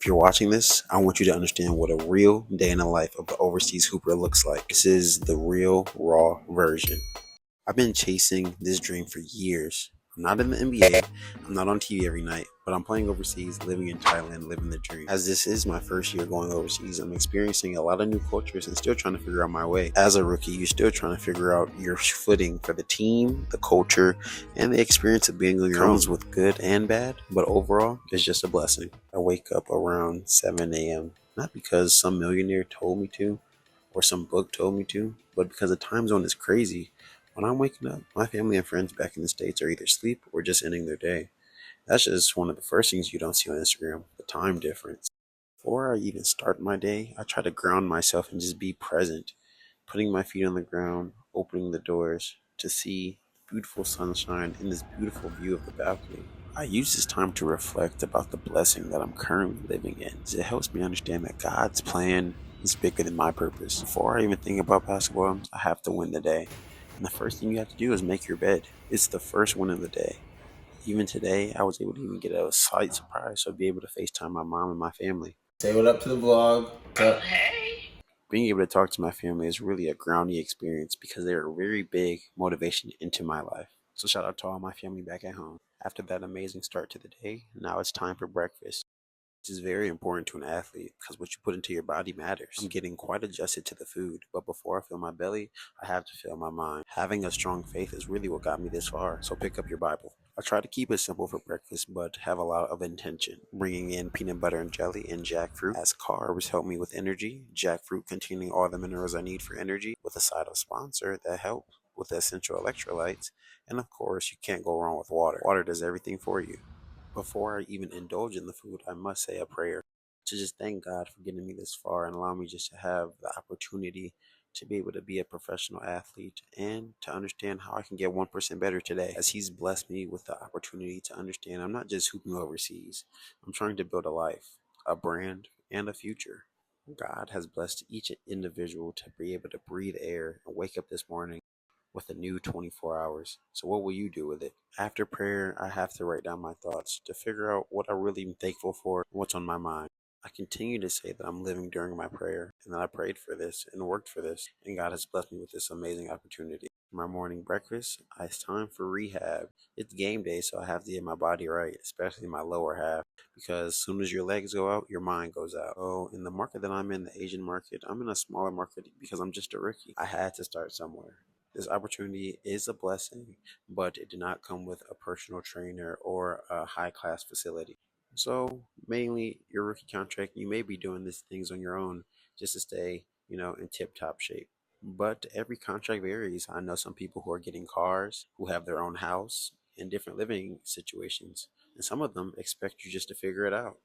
If you're watching this, I want you to understand what a real day in the life of the overseas hooper looks like. This is the real, raw version. I've been chasing this dream for years. I'm not in the NBA, I'm not on TV every night, but I'm playing overseas, living in Thailand, living the dream. As this is my first year going overseas, I'm experiencing a lot of new cultures and still trying to figure out my way. As a rookie, you're still trying to figure out your footing for the team, the culture, and the experience of being on your own. Comes with good and bad, but overall, it's just a blessing. I wake up around 7 a.m., not because some millionaire told me to, or some book told me to, but because the time zone is crazy. When I'm waking up, my family and friends back in the States are either asleep or just ending their day. That's just one of the first things you don't see on Instagram, the time difference. Before I even start my day, I try to ground myself and just be present, putting my feet on the ground, opening the doors to see beautiful sunshine and this beautiful view of the balcony. I use this time to reflect about the blessing that I'm currently living in. It helps me understand that God's plan is bigger than my purpose. Before I even think about basketball, I have to win the day. And the first thing you have to do is make your bed. It's the first win of the day. Even today, I was able to even get a slight surprise, so I'd be able to FaceTime my mom and my family. Say what up to the vlog. Hey. Being able to talk to my family is really a grounding experience because they're a very big motivation into my life. So shout out to all my family back at home. After that amazing start to the day, now it's time for breakfast. This is very important to an athlete because what you put into your body matters. I'm getting quite adjusted to the food, but before I fill my belly, I have to fill my mind. Having a strong faith is really what got me this far, so pick up your Bible. I try to keep it simple for breakfast, but have a lot of intention. Bringing in peanut butter and jelly and jackfruit as carbs help me with energy. Jackfruit containing all the minerals I need for energy, with a side of sponsor that help with the essential electrolytes. And of course, you can't go wrong with water. Water does everything for you. Before I even indulge in the food, I must say a prayer to just thank God for getting me this far and allow me just to have the opportunity to be able to be a professional athlete and to understand how I can get 1% better today. As He's blessed me with the opportunity to understand I'm not just hooping overseas, I'm trying to build a life, a brand, and a future. God has blessed each individual to be able to breathe air and wake up this morning with a new 24 hours. So what will you do with it? After prayer, I have to write down my thoughts to figure out what I really am thankful for and what's on my mind. I continue to say that I'm living during my prayer and that I prayed for this and worked for this, and God has blessed me with this amazing opportunity. My morning breakfast, it's time for rehab. It's game day, so I have to get my body right, especially my lower half, because as soon as your legs go out, your mind goes out. So in the market that I'm in, the Asian market, I'm in a smaller market because I'm just a rookie. I had to start somewhere. This opportunity is a blessing, but it did not come with a personal trainer or a high class facility. So mainly your rookie contract, you may be doing these things on your own just to stay, in tip top shape. But every contract varies. I know some people who are getting cars, who have their own house in different living situations, and some of them expect you just to figure it out.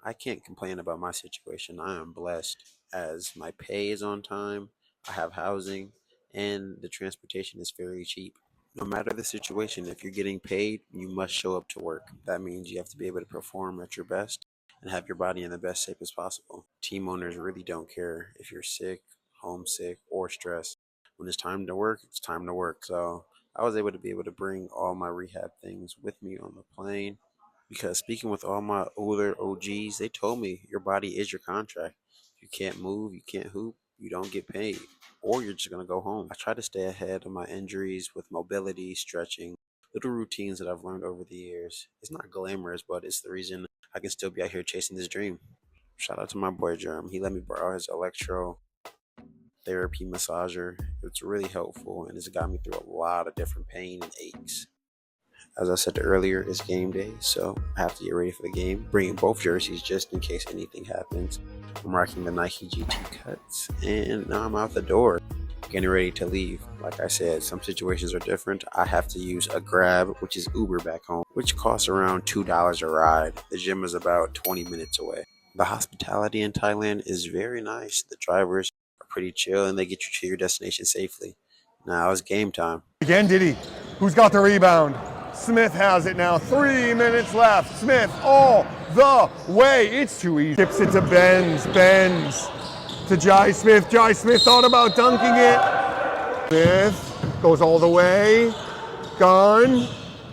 I can't complain about my situation. I am blessed as my pay is on time, I have housing, and the transportation is fairly cheap. No matter the situation, if you're getting paid, you must show up to work. That means you have to be able to perform at your best and have your body in the best shape as possible. Team owners really don't care if you're sick, homesick, or stressed. When it's time to work, it's time to work. So I was able to bring all my rehab things with me on the plane because speaking with all my older OGs, they told me your body is your contract. If you can't move, you can't hoop, you don't get paid, or you're just going to go home. I try to stay ahead of my injuries with mobility, stretching, little routines that I've learned over the years. It's not glamorous, but it's the reason I can still be out here chasing this dream. Shout out to my boy Germ. He let me borrow his electro therapy massager. It's really helpful and it's got me through a lot of different pain and aches. As I said earlier, it's game day, so I have to get ready for the game. Bringing both jerseys just in case anything happens. I'm rocking the Nike GT cuts, and now I'm out the door, getting ready to leave. Like I said, some situations are different. I have to use a Grab, which is Uber back home, which costs around $2 a ride. The gym is about 20 minutes away. The hospitality in Thailand is very nice. The drivers are pretty chill, and they get you to your destination safely. Now it's game time. Again, Diddy, who's got the rebound? Smith has it now. 3 minutes left. Smith all the way. It's too easy. Tips it to Benz. Benz to Jai Smith. Jai Smith thought about dunking it. Smith goes all the way. Gone.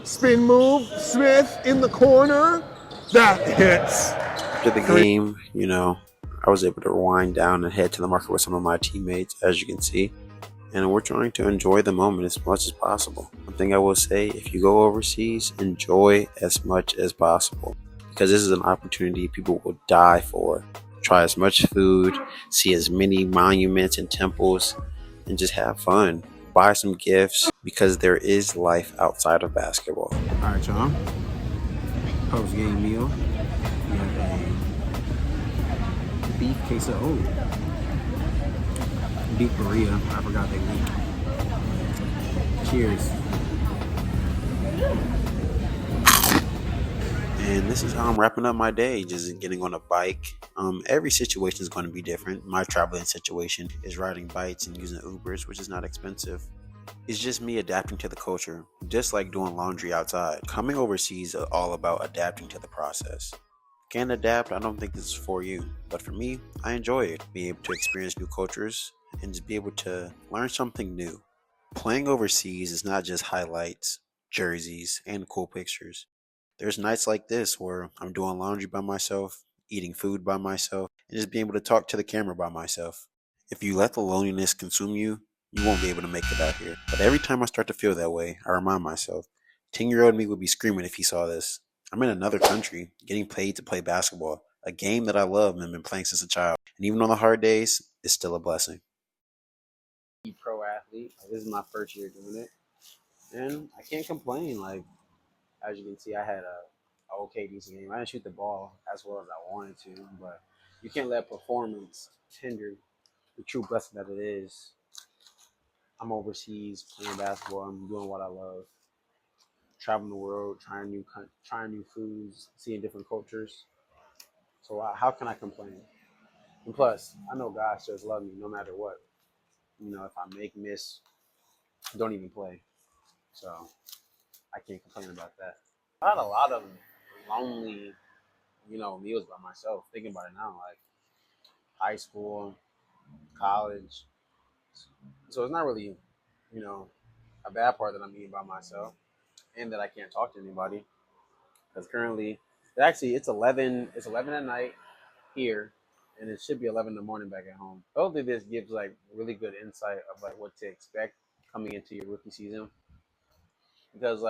Spin move. Smith in the corner. That hits. After the game, I was able to wind down and head to the market with some of my teammates, as you can see. And we're trying to enjoy the moment as much as possible. One thing I will say, if you go overseas, enjoy as much as possible, because this is an opportunity people will die for. Try as much food, see as many monuments and temples, and just have fun. Buy some gifts, because there is life outside of basketball. All right, y'all. Post-game meal. We have a beef queso. Beef burrito. I forgot they meat. Cheers. And this is how I'm wrapping up my day, just getting on a bike. Every situation is going to be different. My traveling situation is riding bikes and using Ubers, which is not expensive. It's just me adapting to the culture, just like doing laundry outside. Coming overseas is all about adapting to the process. Can't adapt, I don't think this is for you. But for me, I enjoy it. Being able to experience new cultures and just be able to learn something new. Playing overseas is not just highlights, jerseys, and cool pictures. There's nights like this where I'm doing laundry by myself, eating food by myself, and just being able to talk to the camera by myself. If you let the loneliness consume you, you won't be able to make it out here. But every time I start to feel that way, I remind myself, 10-year-old me would be screaming if he saw this. I'm in another country, getting paid to play basketball, a game that I love and been playing since a child. And even on the hard days, it's still a blessing. Pro athlete. This is my first year doing it. And I can't complain. As you can see, I had a okay decent game. I didn't shoot the ball as well as I wanted to, but you can't let performance hinder the true blessing that it is. I'm overseas playing basketball. I'm doing what I love. Traveling the world, trying new foods, seeing different cultures. So how can I complain? And plus, I know God still loves me no matter what. If I make miss, don't even play. So I can't complain about that. I had a lot of lonely, meals by myself. Thinking about it now, like high school, college. So it's not really, a bad part that I'm eating by myself, and that I can't talk to anybody. Because currently, it's 11. It's 11 at night here, and it should be 11 in the morning back at home. Hopefully, this gives really good insight of what to expect coming into your rookie season. Because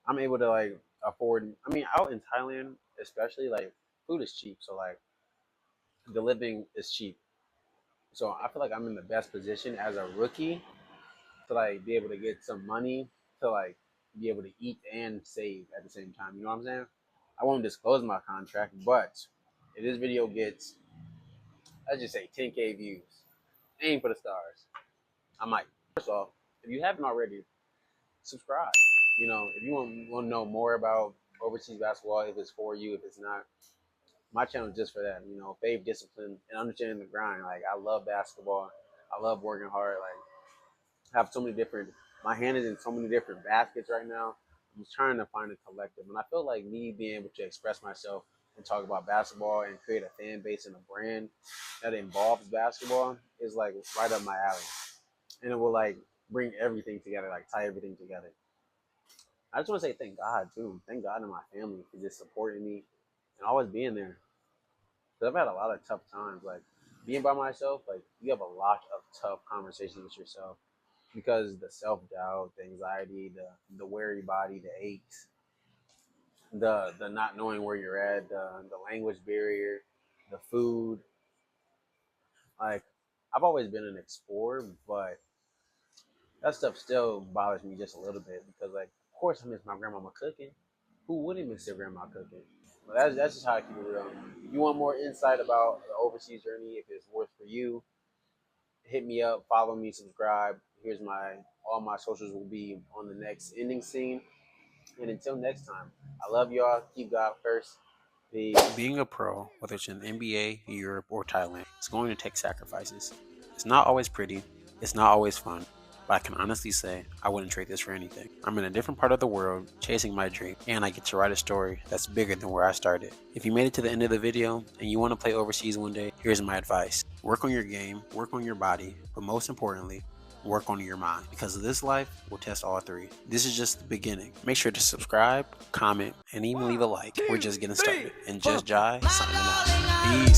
I'm able to afford. I mean, out in Thailand, especially food is cheap, so the living is cheap. So I feel like I'm in the best position as a rookie to be able to get some money to be able to eat and save at the same time. You know what I'm saying? I won't disclose my contract, but if this video gets, let's just say 10K views, aim for the stars. I might. First off, if you haven't already, subscribe. If you want to know more about overseas basketball, if it's for you, if it's not, my channel is just for that. Faith, discipline, and understanding the grind. I love basketball. I love working hard. I have so many different. My hand is in so many different baskets right now. I'm just trying to find a collective, and I feel like me being able to express myself and talk about basketball and create a fan base and a brand that involves basketball is right up my alley, and it will bring everything together, tie everything together. I just want to say thank God too. Thank God and my family for just supporting me and always being there. Because I've had a lot of tough times. Being by myself, you have a lot of tough conversations with yourself because the self doubt, the anxiety, the weary body, the aches, the not knowing where you're at, the language barrier, the food. I've always been an explorer, but that stuff still bothers me just a little bit because of course I miss my grandmama cooking. Who wouldn't miss their grandma cooking? But that's just how I keep it real. If you want more insight about the overseas journey, if it's worth for you, hit me up, follow me, subscribe. Here's all my socials will be on the next ending scene. And until next time, I love y'all. Keep God first. Peace. Being a pro, whether it's in the NBA, Europe, or Thailand, it's going to take sacrifices. It's not always pretty. It's not always fun. But I can honestly say I wouldn't trade this for anything. I'm in a different part of the world, chasing my dream, and I get to write a story that's bigger than where I started. If you made it to the end of the video and you want to play overseas one day, here's my advice. Work on your game, work on your body, but most importantly, work on your mind, because this life will test all three. This is just the beginning. Make sure to subscribe, comment, and even leave a like. We're just getting started. And Just Jai signing out. Peace.